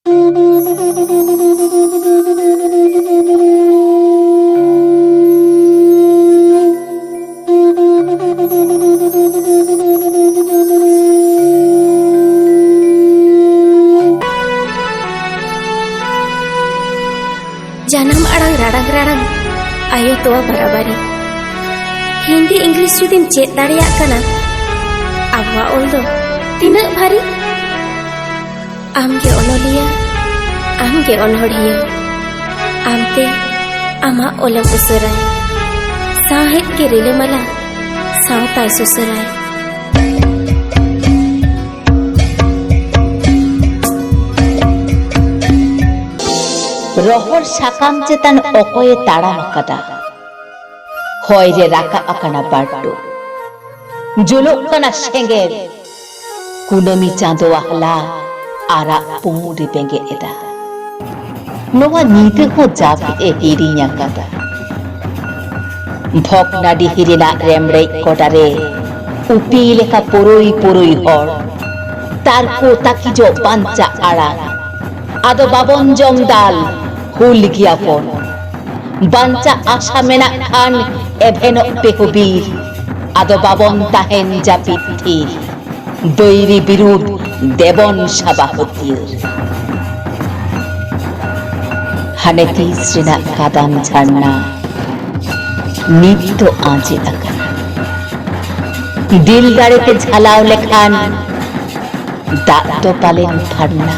janam arang radang radang ayo toa barabari Hindi English judim chet dareyak kana abwa ol do tinak bhari amge onoliya amge onhodiya amte ama olam usurai sahit ke rilamala sautai susurai rohor sakam chetan okoye taram akada hoy re raka akana bardo juluk kana sengel kunami chando ahla ara pumuri penge eda noa nite ho japi e hirinya kada bhokna di hirina remrei kodare upi leka poroi hor tar ko takijo panca ara ado babon jomdal hul giapon banca asha menak khan eveno pehobir ado babon tahen japitir বৈরী বিরুদ্ধ দেবন সাবাহতির হানেতি শ্রীনা কাদাম ঝারনা নিত্য আজে আকানা দিলদারেতে ঝালাও লেখান দাঁত পালেন ফারনা